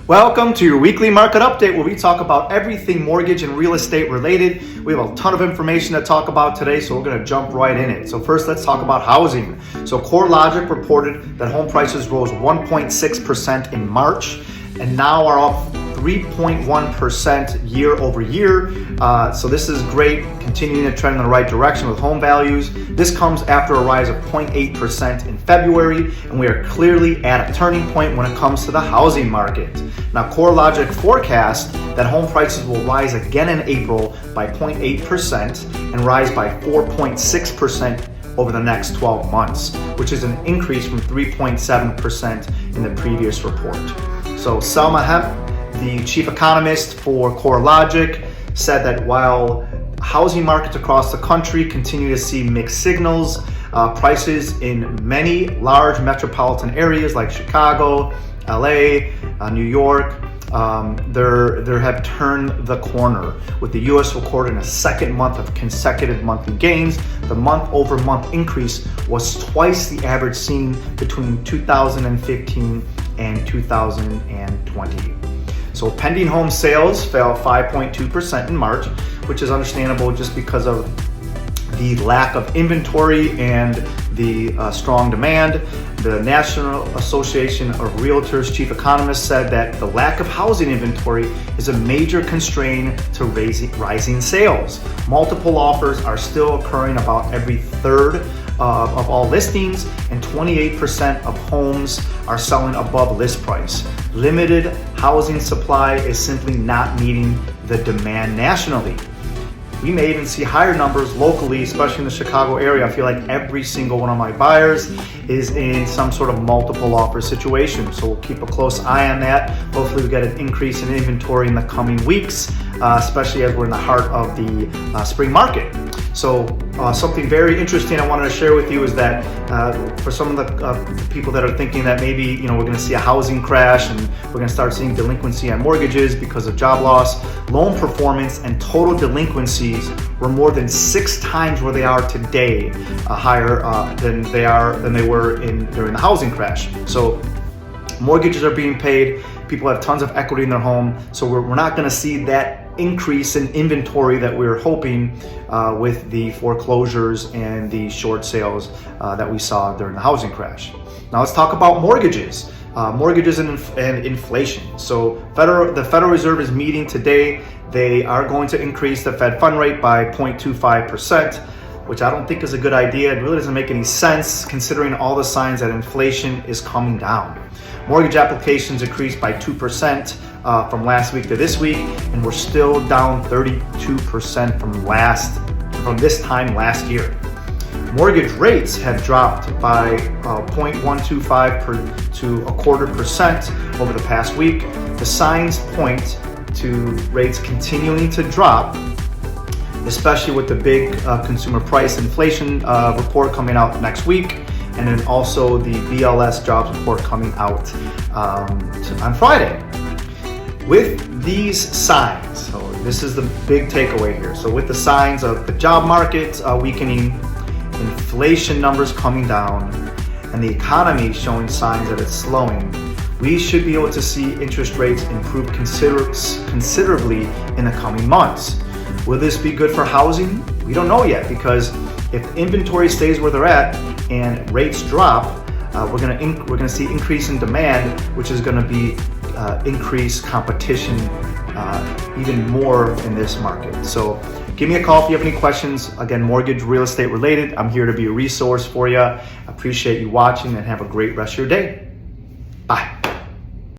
Welcome to your weekly market update where we talk about everything mortgage and real estate related. We have a ton of information to talk about today, so we're going to jump right in it. So first, let's talk about housing. So CoreLogic reported that home prices rose 1.6% in March and now are up 3.1% year over year. So this is great, continuing to trend in the right direction with home values. This comes after a rise of 0.8% in February, and we are clearly at a turning point when it comes to the housing market. Now, CoreLogic forecasts that home prices will rise again in April by 0.8% and rise by 4.6% over the next 12 months, which is an increase from 3.7% in the previous report. So Selma Hemp, the chief economist for CoreLogic, said that while housing markets across the country continue to see mixed signals, prices in many large metropolitan areas like Chicago, LA, New York, there have turned the corner, with the U.S. recording a second month of consecutive monthly gains. The month-over-month increase was twice the average seen between 2015 and 2020. So pending home sales fell 5.2% in March, which is understandable just because of the lack of inventory and the strong demand. The National Association of Realtors chief economist said that the lack of housing inventory is a major constraint to rising sales. Multiple offers are still occurring about every third of all listings, and 28% of homes are selling above list price. Limited housing supply is simply not meeting the demand nationally. We may even see higher numbers locally, especially in the Chicago area. I feel like every single one of my buyers is in some sort of multiple offer situation. So we'll keep a close eye on that. Hopefully we get an increase in inventory in the coming weeks, especially as we're in the heart of the spring market. So something very interesting I wanted to share with you is that for some of the people that are thinking that maybe we're going to see a housing crash and we're going to start seeing delinquency on mortgages because of job loss, loan performance and total delinquencies were more than 6 times where they are today, higher than they were during the housing crash. So mortgages are being paid. People have tons of equity in their home, so we're not going to see that increase in inventory that we were hoping with the foreclosures and the short sales that we saw during the housing crash. Now let's talk about mortgages. Mortgages and inflation. So the Federal Reserve is meeting today. They are going to increase the Fed fund rate by 0.25%, which I don't think is a good idea. It really doesn't make any sense considering all the signs that inflation is coming down. Mortgage applications increased by 2% from last week to this week, and we're still down 32% from this time last year. Mortgage rates have dropped by 0.125 to 0.25% over the past week. The signs point to rates continuing to drop, especially with the big consumer price inflation report coming out next week, and then also the BLS jobs report coming out on Friday. With these signs, so this is the big takeaway here. So with the signs of the job market weakening, inflation numbers coming down, and the economy showing signs that it's slowing, we should be able to see interest rates improve considerably in the coming months. Will this be good for housing? We don't know yet, because if inventory stays where they're at and rates drop, we're gonna see increase in demand, which is gonna be increased competition even more in this market. So give me a call if you have any questions. Again, mortgage, real estate related. I'm here to be a resource for you. I appreciate you watching, and have a great rest of your day. Bye.